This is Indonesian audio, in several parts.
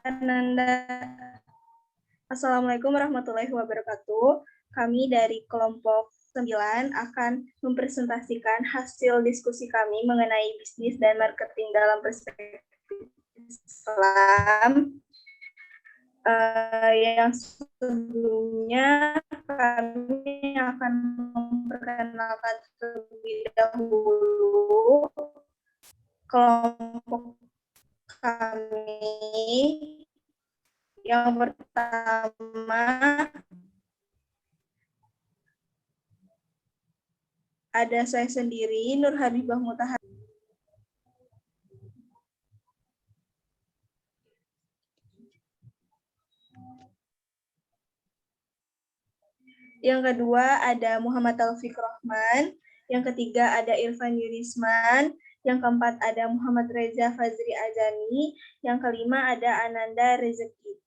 Ananda. Assalamualaikum warahmatullahi wabarakatuh. Kami dari kelompok 9 akan mempresentasikan hasil diskusi kami mengenai bisnis dan marketing dalam perspektif Islam. Yang sebelumnya kami akan memperkenalkan terlebih dahulu kelompok kami. Yang pertama ada saya sendiri, Nur Habibah Mutahar. Yang kedua ada Muhammad Taufik Rohman. Yang ketiga ada Irfan Yurisman. Yang keempat ada Muhammad Reza Fazri Azani. Yang kelima ada Ananda Rezeki.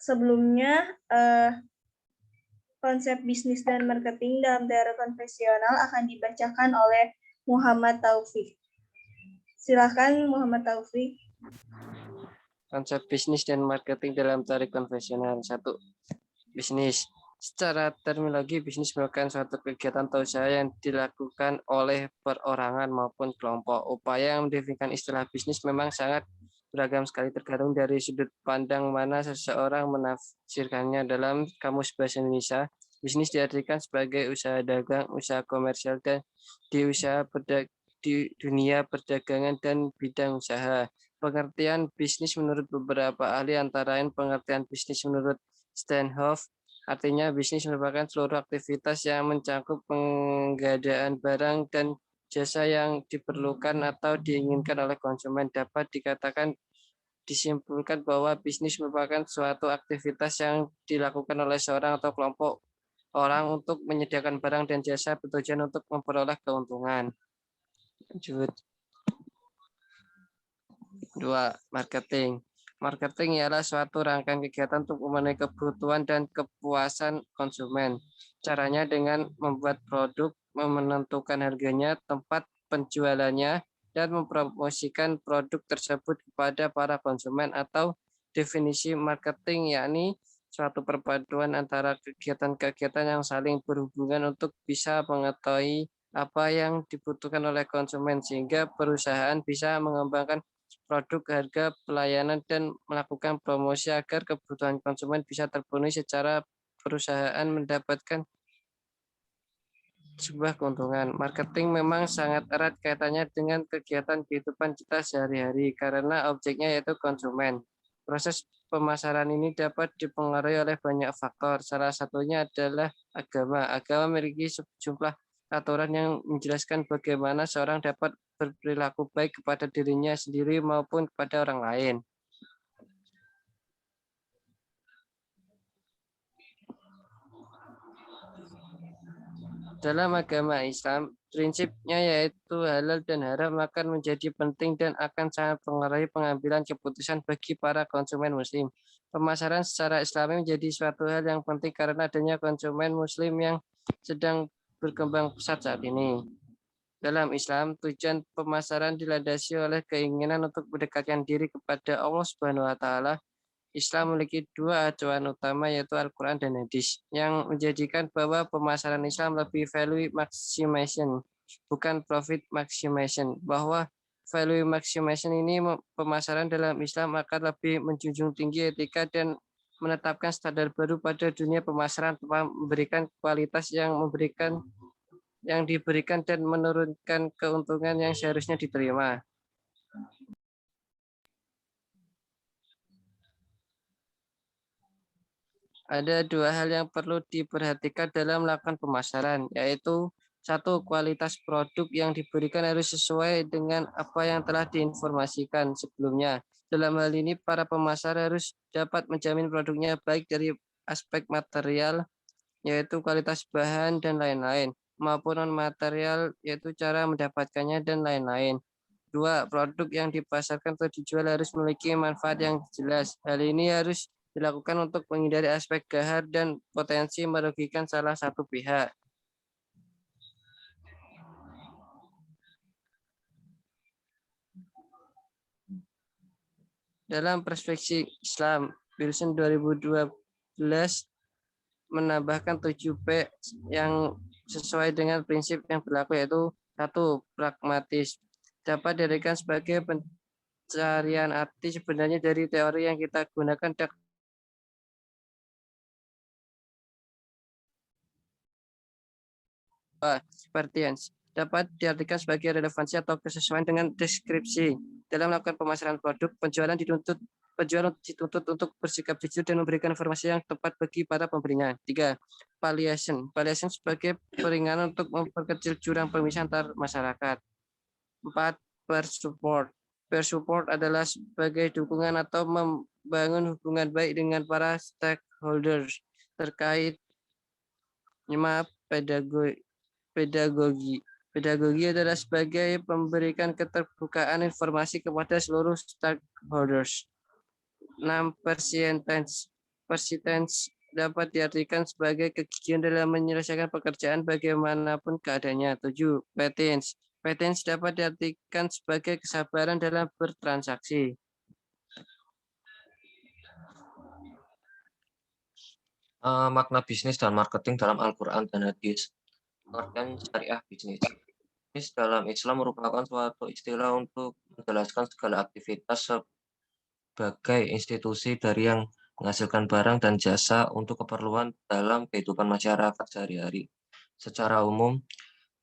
Sebelumnya, konsep bisnis dan marketing dalam teori konvensional akan dibacakan oleh Muhammad Taufik. Silakan Muhammad Taufik. Konsep bisnis dan marketing dalam teori konvensional. 1. Bisnis. Secara terminologi, bisnis merupakan suatu kegiatan atau usaha yang dilakukan oleh perorangan maupun kelompok. Upaya yang mendefinisikan istilah bisnis memang sangat beragam sekali, tergantung dari sudut pandang mana seseorang menafsirkannya. Dalam Kamus Bahasa Indonesia, bisnis diartikan sebagai usaha dagang, usaha komersial, dan di dunia perdagangan dan bidang usaha. Pengertian bisnis menurut beberapa ahli antara lain pengertian bisnis menurut Steinhoff, artinya bisnis merupakan seluruh aktivitas yang mencakup pengadaan barang dan jasa yang diperlukan atau diinginkan oleh konsumen. Dapat disimpulkan bahwa bisnis merupakan suatu aktivitas yang dilakukan oleh seorang atau kelompok orang untuk menyediakan barang dan jasa bertujuan untuk memperoleh keuntungan. Lanjut. 2. Marketing. Marketing ialah suatu rangkaian kegiatan untuk memenuhi kebutuhan dan kepuasan konsumen. Caranya dengan membuat produk, menentukan harganya, tempat penjualannya, dan mempromosikan produk tersebut kepada para konsumen. Atau definisi marketing yakni suatu perpaduan antara kegiatan-kegiatan yang saling berhubungan untuk bisa mengetahui apa yang dibutuhkan oleh konsumen sehingga perusahaan bisa mengembangkan produk, harga, pelayanan, dan melakukan promosi agar kebutuhan konsumen bisa terpenuhi secara perusahaan mendapatkan sebuah keuntungan. Marketing memang sangat erat kaitannya dengan kegiatan kehidupan kita sehari-hari karena objeknya yaitu konsumen. Proses pemasaran ini dapat dipengaruhi oleh banyak faktor. Salah satunya adalah agama. Agama memiliki sejumlah aturan yang menjelaskan bagaimana seorang dapat berperilaku baik kepada dirinya sendiri maupun kepada orang lain. Dalam agama Islam, prinsipnya yaitu halal dan haram akan menjadi penting dan akan sangat mempengaruhi pengambilan keputusan bagi para konsumen muslim. Pemasaran secara Islami menjadi suatu hal yang penting karena adanya konsumen muslim yang sedang berkembang pesat saat ini. Dalam Islam, tujuan pemasaran dilandasi oleh keinginan untuk mendekatkan diri kepada Allah Subhanahu wa taala. Islam memiliki dua acuan utama yaitu Al-Quran dan Hadis yang menjadikan bahwa pemasaran Islam lebih value maximization, bukan profit maximization. Bahwa value maximization ini pemasaran dalam Islam akan lebih menjunjung tinggi etika dan menetapkan standar baru pada dunia pemasaran tanpa memberikan kualitas yang diberikan dan menurunkan keuntungan yang seharusnya diterima. Ada dua hal yang perlu diperhatikan dalam melakukan pemasaran, yaitu 1. Kualitas produk yang diberikan harus sesuai dengan apa yang telah diinformasikan sebelumnya. Dalam hal ini, para pemasar harus dapat menjamin produknya baik dari aspek material, yaitu kualitas bahan dan lain-lain, maupun non-material, yaitu cara mendapatkannya dan lain-lain. 2. Produk yang dipasarkan atau dijual harus memiliki manfaat yang jelas. Hal ini harus dilakukan untuk menghindari aspek gahar dan potensi merugikan salah satu pihak. Dalam perspektif Islam, Wilson 2012 menambahkan 7P yang sesuai dengan prinsip yang berlaku, yaitu 1. Pragmatis. Dapat diberikan sebagai pencarian arti sebenarnya dari teori yang kita gunakan. Pertiens dapat diartikan sebagai relevansi atau kesesuaian dengan deskripsi. Dalam melakukan pemasaran produk, penjual dituntut untuk bersikap jujur dan memberikan informasi yang tepat bagi para pembelinya. 3. Palliation sebagai peringanan untuk memperkecil jurang pemisah antar masyarakat. 4. Peer support adalah sebagai dukungan atau membangun hubungan baik dengan para stakeholders terkait pedagogi adalah sebagai memberikan keterbukaan informasi kepada seluruh stakeholders. 6. Persistence dapat diartikan sebagai kegigihan dalam menyelesaikan pekerjaan bagaimanapun keadaannya. 7. Patience dapat diartikan sebagai kesabaran dalam bertransaksi. Makna bisnis dan marketing dalam Al-Quran dan Hadis. Pengertian syariah bisnis. Bisnis dalam Islam merupakan suatu istilah untuk menjelaskan segala aktivitas sebagai institusi dari yang menghasilkan barang dan jasa untuk keperluan dalam kehidupan masyarakat sehari-hari. Secara umum,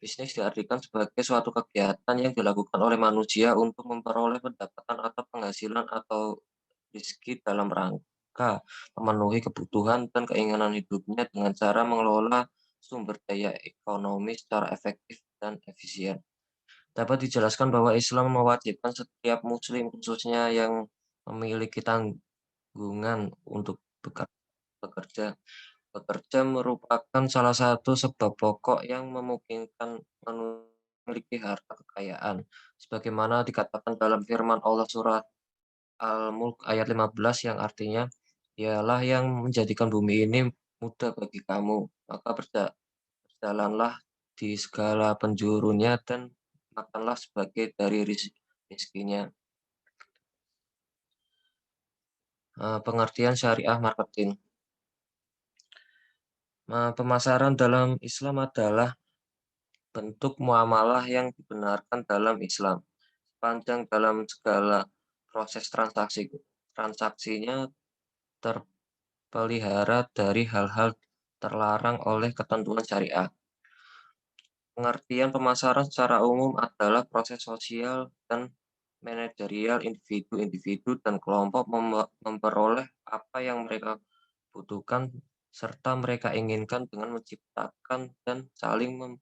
bisnis diartikan sebagai suatu kegiatan yang dilakukan oleh manusia untuk memperoleh pendapatan atau penghasilan atau rezeki dalam rangka memenuhi kebutuhan dan keinginan hidupnya dengan cara mengelola sumber daya ekonomi secara efektif dan efisien. Dapat dijelaskan bahwa Islam mewajibkan setiap muslim, khususnya yang memiliki tanggungan untuk bekerja. Bekerja merupakan salah satu sebab pokok yang memungkinkan memiliki harta kekayaan. Sebagaimana dikatakan dalam firman Allah surat Al-Mulk ayat 15 yang artinya, "Dialah yang menjadikan bumi ini mudah bagi kamu, maka berjalanlah di segala penjurunya dan makanlah sebagai dari rizkinya." Pengertian syariah marketing. Pemasaran dalam Islam adalah bentuk muamalah yang dibenarkan dalam Islam. Sepanjang dalam segala proses transaksinya terpelihara dari hal-hal terlarang oleh ketentuan syariah. Pengertian pemasaran secara umum adalah proses sosial dan manajerial individu dan kelompok memperoleh apa yang mereka butuhkan serta mereka inginkan dengan menciptakan dan saling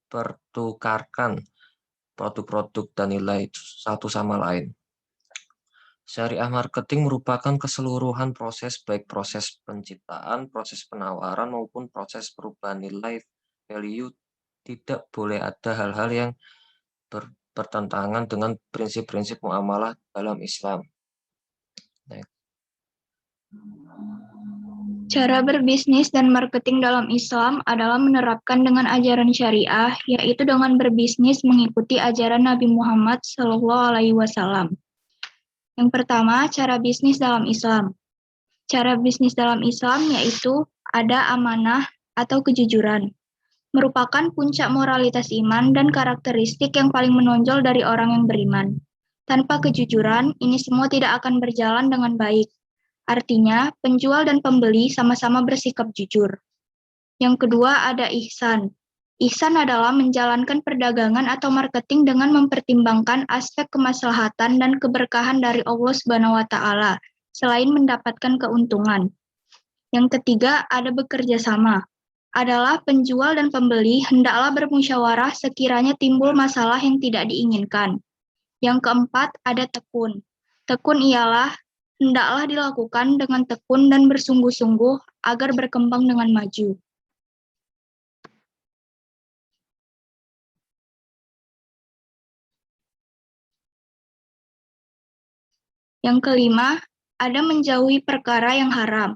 mempertukarkan produk-produk dan nilai satu sama lain. Syariah marketing merupakan keseluruhan proses, baik proses penciptaan, proses penawaran, maupun proses perubahan nilai value. Tidak boleh ada hal-hal yang bertentangan dengan prinsip-prinsip muamalah dalam Islam. Cara berbisnis dan marketing dalam Islam adalah menerapkan dengan ajaran syariah, yaitu dengan berbisnis mengikuti ajaran Nabi Muhammad SAW. Yang pertama, cara bisnis dalam Islam. Cara bisnis dalam Islam yaitu ada amanah atau kejujuran. Merupakan puncak moralitas iman dan karakteristik yang paling menonjol dari orang yang beriman. Tanpa kejujuran, ini semua tidak akan berjalan dengan baik. Artinya, penjual dan pembeli sama-sama bersikap jujur. Yang kedua ada ihsan. Ihsan adalah menjalankan perdagangan atau marketing dengan mempertimbangkan aspek kemaslahatan dan keberkahan dari Allah SWT, selain mendapatkan keuntungan. Yang ketiga ada bekerja sama. Adalah penjual dan pembeli hendaklah bermusyawarah sekiranya timbul masalah yang tidak diinginkan. Yang keempat ada tekun. Tekun ialah hendaklah dilakukan dengan tekun dan bersungguh-sungguh agar berkembang dengan maju. Yang kelima, ada menjauhi perkara yang haram.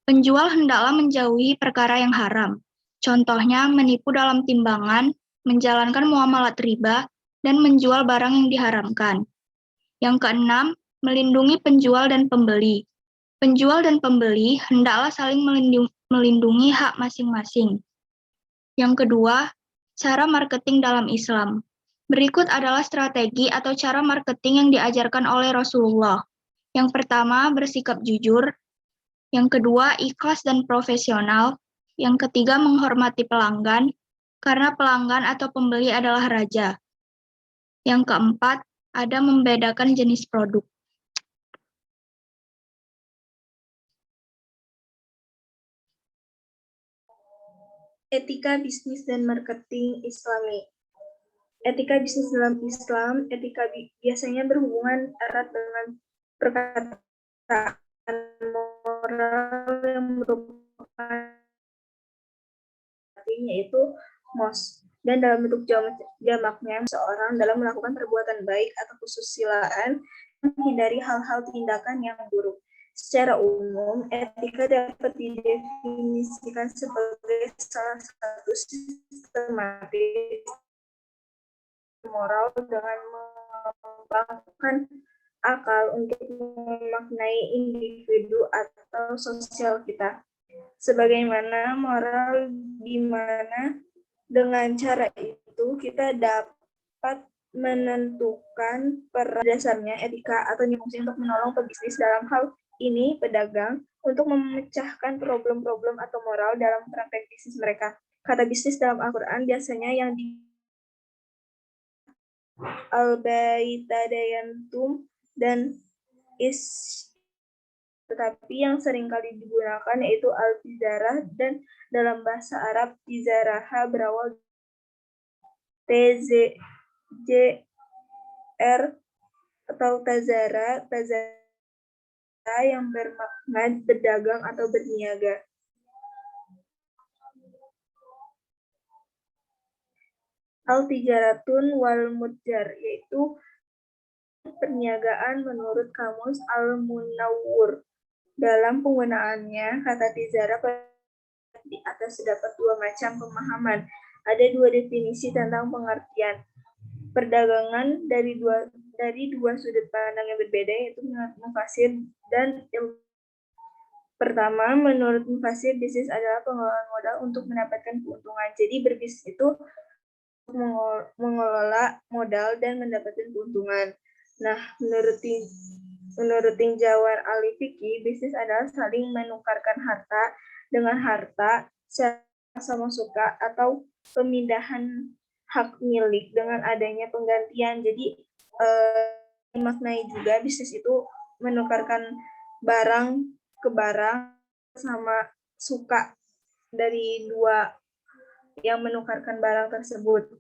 Penjual hendaklah menjauhi perkara yang haram. Contohnya menipu dalam timbangan, menjalankan muamalat riba, dan menjual barang yang diharamkan. Yang keenam, melindungi penjual dan pembeli. Penjual dan pembeli hendaklah saling melindungi hak masing-masing. Yang kedua, cara marketing dalam Islam. Berikut adalah strategi atau cara marketing yang diajarkan oleh Rasulullah. Yang pertama, bersikap jujur. Yang kedua, ikhlas dan profesional. Yang ketiga, menghormati pelanggan, karena pelanggan atau pembeli adalah raja. Yang keempat, ada membedakan jenis produk. Etika bisnis dan marketing Islami. Etika bisnis dalam Islam, biasanya berhubungan erat dengan perkataan moral yang merupakan yaitu mos, dan dalam bentuk jamaknya seorang dalam melakukan perbuatan baik atau kesusilaan, menghindari hal-hal tindakan yang buruk. Secara umum, etika dapat didefinisikan sebagai salah satu sistematis moral dengan mengembangkan akal untuk memaknai individu atau sosial kita. Sebagaimana moral di mana dengan cara itu kita dapat menentukan dasarnya etika atau fungsi untuk menolong pebisnis dalam hal ini pedagang untuk memecahkan problem-problem atau moral dalam praktek bisnis mereka. Kata bisnis dalam Al-Quran biasanya yang di al-baitadayantum dan tetapi yang seringkali digunakan yaitu al-tijarah, dan dalam bahasa Arab tizaraha berawal TZJR atau tazara yang bermakna berdagang atau berniaga. Al-tijaratun wal mutjar, yaitu perniagaan menurut kamus Al-Munawwur. Dalam penggunaannya, kata tijara di atas terdapat dua macam pemahaman. Ada dua definisi tentang pengertian perdagangan dari dua sudut pandang yang berbeda, yaitu menurut mufasir dan ilmu. Pertama, menurut mufasir, bisnis adalah pengelolaan modal untuk mendapatkan keuntungan. Jadi berbisnis itu mengelola modal dan mendapatkan keuntungan. Nah, menurut tinjauan ahli fikih, bisnis adalah saling menukarkan harta dengan harta secara sama suka atau pemindahan hak milik dengan adanya penggantian. Jadi dimaknai juga bisnis itu menukarkan barang ke barang sama suka dari dua yang menukarkan barang tersebut.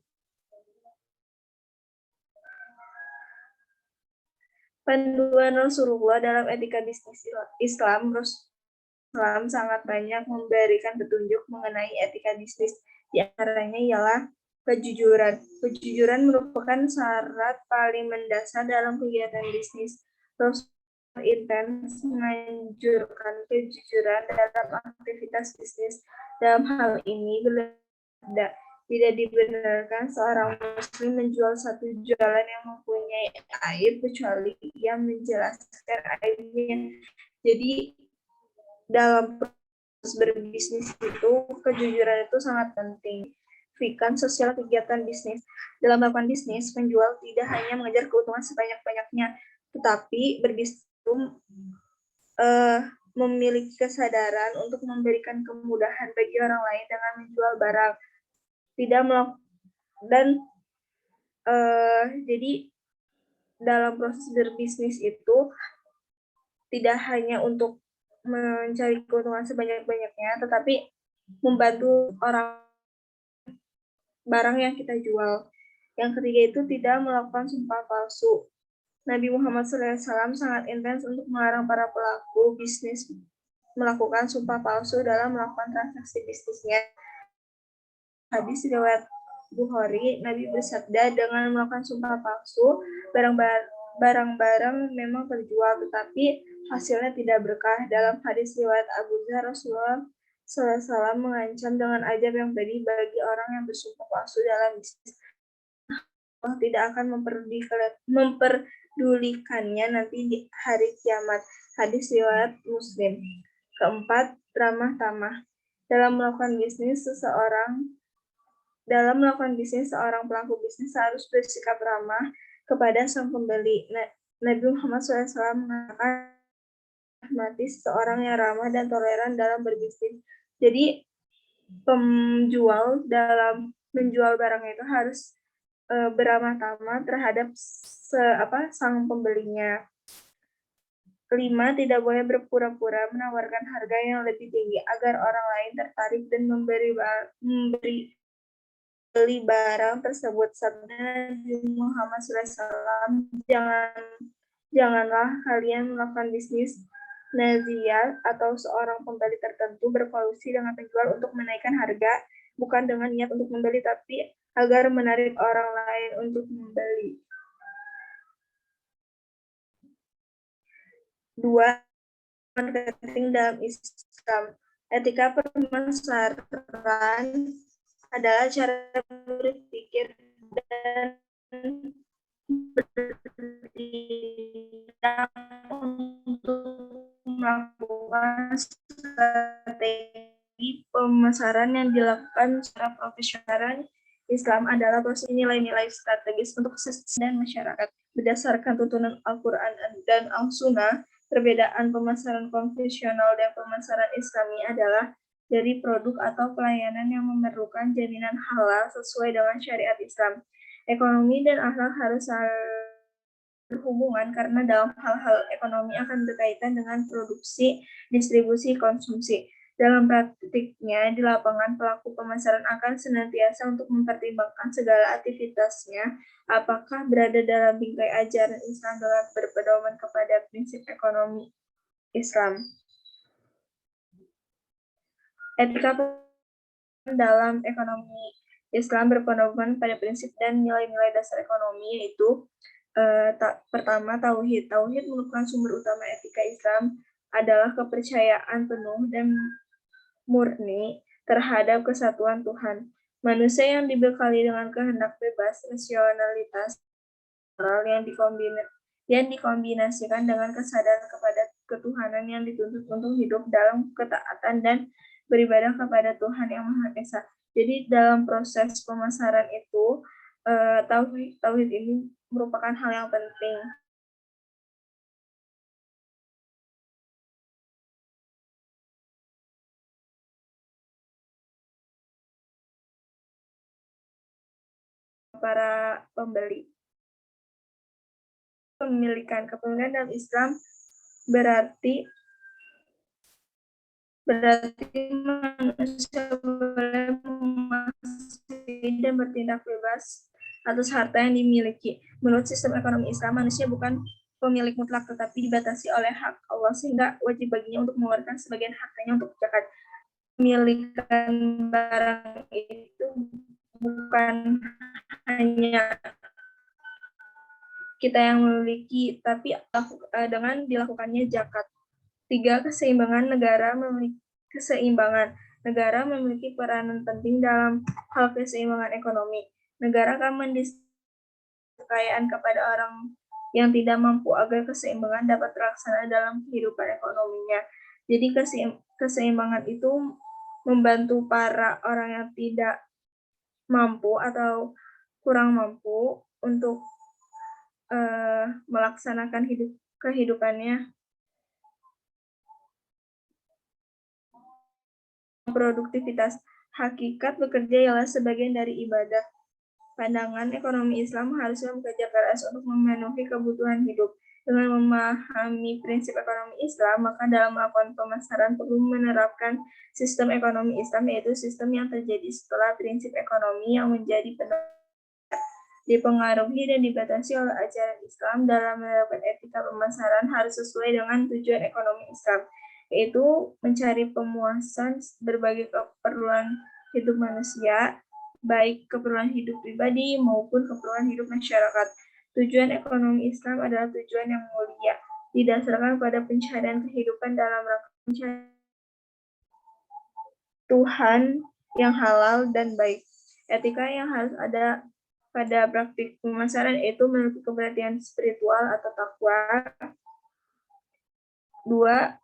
Panduan Rasulullah dalam etika bisnis Islam, Islam sangat banyak memberikan petunjuk mengenai etika bisnis. Di antaranya ialah kejujuran. Kejujuran merupakan syarat paling mendasar dalam kegiatan bisnis. Rasul intens menganjurkan kejujuran dalam aktivitas bisnis. Dalam hal ini tidak dibenarkan seorang muslim menjual satu jualan yang mempunyai aib kecuali ia menjelaskan aibnya. Jadi dalam proses berbisnis itu kejujuran itu sangat penting. Fikan sosial kegiatan bisnis. Dalam melakukan bisnis, penjual tidak hanya mengejar keuntungan sebanyak-banyaknya, tetapi berbisnis itu memiliki kesadaran untuk memberikan kemudahan bagi orang lain dengan menjual barang. Tidak melakukan jadi dalam proses berbisnis itu tidak hanya untuk mencari keuntungan sebanyak-banyaknya, tetapi membantu orang barang yang kita jual. Yang ketiga itu tidak melakukan sumpah palsu. Nabi Muhammad SAW sangat intens untuk melarang para pelaku bisnis melakukan sumpah palsu dalam melakukan transaksi bisnisnya. Hadis riwayat Bukhari, Nabi bersabda, dengan melakukan sumpah palsu, barang-barang memang terjual, tetapi hasilnya tidak berkah. Dalam hadis riwayat Abu Dzar, Rasulullah SAW mengancam dengan azab yang pedih bagi orang yang bersumpah palsu dalam bisnis. Allah tidak akan memperdulikannya nanti di hari kiamat. Hadis riwayat Muslim. Keempat, ramah tamah. Dalam melakukan bisnis, seorang pelaku bisnis harus bersikap ramah kepada sang pembeli. Nabi Muhammad SAW mengatakan mati seorang yang ramah dan toleran dalam berbisnis. Jadi penjual dalam menjual barang itu harus beramah tamah terhadap sang pembelinya. 5, tidak boleh berpura-pura menawarkan harga yang lebih tinggi agar orang lain tertarik dan beli barang tersebut. Sabda Nabi Muhammad SAW, janganlah kalian melakukan bisnis nazial atau seorang pembeli tertentu berkolusi dengan penjual untuk menaikkan harga, bukan dengan niat untuk membeli, tapi agar menarik orang lain untuk membeli. 2. Marketing dalam Islam. Etika pemasaran adalah cara berpikir dan bertindak untuk melakukan strategi pemasaran yang dilakukan secara profesional. Islam adalah proses nilai-nilai strategis untuk sukses dan masyarakat. Berdasarkan tuntunan Al-Quran dan Al-Sunnah, perbedaan pemasaran konvensional dan pemasaran Islami adalah dari produk atau pelayanan yang memerlukan jaminan halal sesuai dengan syariat Islam. Ekonomi dan akhlak harus berhubungan karena dalam hal-hal ekonomi akan berkaitan dengan produksi, distribusi, konsumsi. Dalam praktiknya, di lapangan pelaku pemasaran akan senantiasa untuk mempertimbangkan segala aktivitasnya apakah berada dalam bingkai ajaran Islam dalam berpedoman kepada prinsip ekonomi Islam. Etika dalam ekonomi Islam berpedoman pada prinsip dan nilai-nilai dasar ekonomi, yaitu pertama, tauhid. Tauhid merupakan sumber utama etika Islam, adalah kepercayaan penuh dan murni terhadap kesatuan Tuhan. Manusia yang dibekali dengan kehendak bebas, rasionalitas moral yang dikombinasikan dengan kesadaran kepada ketuhanan yang dituntut untuk hidup dalam ketaatan dan beribadah kepada Tuhan yang Maha Esa. Jadi dalam proses pemasaran itu, tauhid ini merupakan hal yang penting. Para pembeli. Kepemilikan dalam Islam berarti manusia boleh memasuki dan bertindak bebas atas harta yang dimiliki. Menurut sistem ekonomi Islam, manusia bukan pemilik mutlak, tetapi dibatasi oleh hak Allah, sehingga wajib baginya untuk mengeluarkan sebagian hartanya untuk zakat. Pemilikan barang itu bukan hanya kita yang memiliki, tapi dengan dilakukannya zakat. 3. Keseimbangan negara memiliki peranan penting dalam hal keseimbangan ekonomi. Negara akan mendistribusikan kekayaan kepada orang yang tidak mampu agar keseimbangan dapat terlaksana dalam kehidupan ekonominya. Jadi keseimbangan itu membantu para orang yang tidak mampu atau kurang mampu untuk melaksanakan kehidupannya. Produktivitas. Hakikat bekerja ialah sebagian dari ibadah. Pandangan ekonomi Islam harusnya bekerja keras untuk memenuhi kebutuhan hidup. Dengan memahami prinsip ekonomi Islam, maka dalam melakukan pemasaran perlu menerapkan sistem ekonomi Islam, yaitu sistem yang terjadi setelah prinsip ekonomi yang menjadi dipengaruhi dan dibatasi oleh ajaran Islam. Dalam menerapkan etika pemasaran harus sesuai dengan tujuan ekonomi Islam, yaitu mencari pemuasan berbagai keperluan hidup manusia, baik keperluan hidup pribadi maupun keperluan hidup masyarakat. Tujuan ekonomi Islam adalah tujuan yang mulia, didasarkan pada pencarian kehidupan dalam rangka mencari Tuhan yang halal dan baik. Etika yang harus ada pada praktik pemasaran yaitu memiliki keperhatian spiritual atau takwa. 2.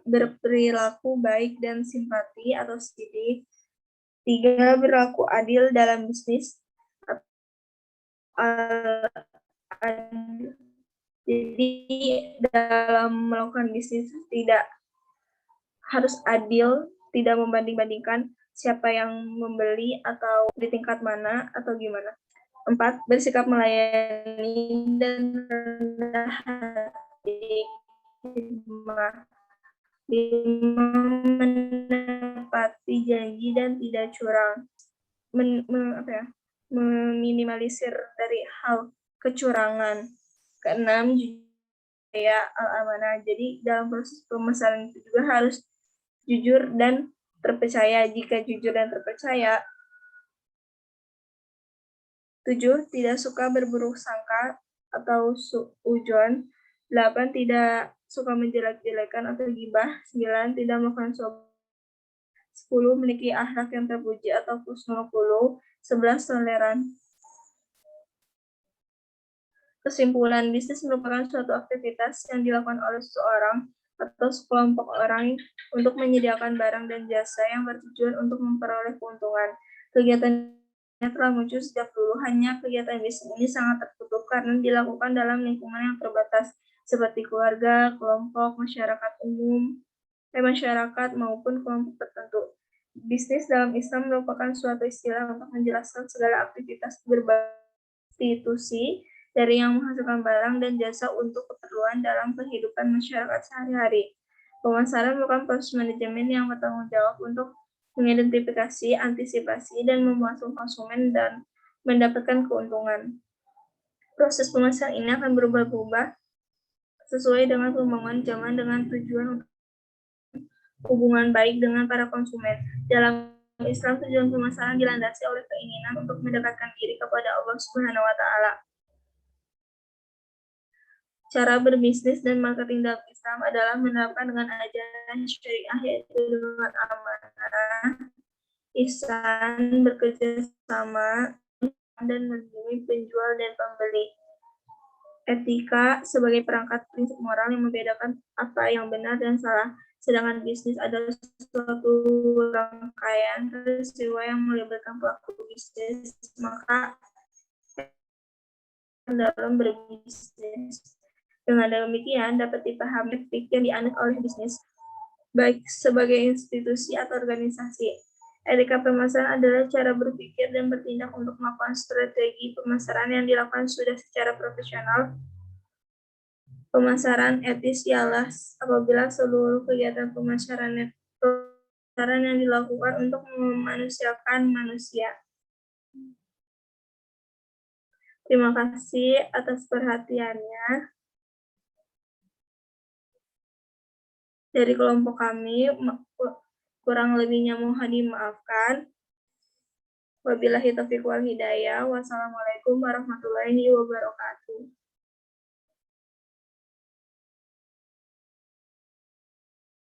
Berperilaku baik dan simpati atau sidik. 3. Berlaku adil dalam bisnis. Jadi dalam melakukan bisnis tidak harus adil, tidak membanding-bandingkan siapa yang membeli atau di tingkat mana atau gimana. 4. Bersikap melayani dan rendah hati. 5. Menepati janji dan tidak curang. Meminimalisir dari hal kecurangan. 6. Ya, al-amanah. Jadi dalam proses pemasaran itu juga harus jujur dan terpercaya. Jika jujur dan terpercaya. 7. Tidak suka berburuk sangka atau suudzon. 8. Tidak suka menjelek-jelekan atau gibah. 9. Tidak melakukan sombong. 10. Memiliki akhlak yang terpuji atau husnul khuluq. 11. Toleran. Kesimpulan, bisnis merupakan suatu aktivitas yang dilakukan oleh seseorang atau sekelompok orang untuk menyediakan barang dan jasa yang bertujuan untuk memperoleh keuntungan. Kegiatannya telah muncul sejak dulu, hanya kegiatan bisnis ini sangat tertutup karena dilakukan dalam lingkungan yang terbatas, seperti keluarga, kelompok, masyarakat maupun kelompok tertentu. Bisnis dalam Islam merupakan suatu istilah untuk menjelaskan segala aktivitas berbagai institusi dari yang menghasilkan barang dan jasa untuk keperluan dalam kehidupan masyarakat sehari-hari. Pemasaran merupakan proses manajemen yang bertanggung jawab untuk mengidentifikasi, antisipasi, dan memuaskan konsumen dan mendapatkan keuntungan. Proses pemasaran ini akan berubah-ubah sesuai dengan perkembangan zaman dengan tujuan untuk hubungan baik dengan para konsumen. Dalam Islam, tujuan pemasaran dilandasi oleh keinginan untuk mendekatkan diri kepada Allah Subhanahu wa Ta'ala. Cara berbisnis dan marketing dalam Islam adalah menerapkan dengan ajaran syariah, yaitu dengan amanah, ihsan, bekerja sama, dan melindungi penjual dan pembeli. Etika sebagai perangkat prinsip moral yang membedakan apa yang benar dan salah, sedangkan bisnis adalah suatu rangkaian peristiwa yang melibatkan pelaku bisnis, maka dalam berbisnis. Dengan demikian, dapat dipahami etik yang dianut oleh bisnis, baik sebagai institusi atau organisasi. Etika pemasaran adalah cara berpikir dan bertindak untuk melakukan strategi pemasaran yang dilakukan sudah secara profesional. Pemasaran etis ialah apabila seluruh kegiatan pemasaran yang dilakukan untuk memanusiakan manusia. Terima kasih atas perhatiannya. Dari kelompok kami, kurang lebihnya mohon dimaafkan. Wabillahi taufiq wal hidayah. Wassalamualaikum warahmatullahi wabarakatuh.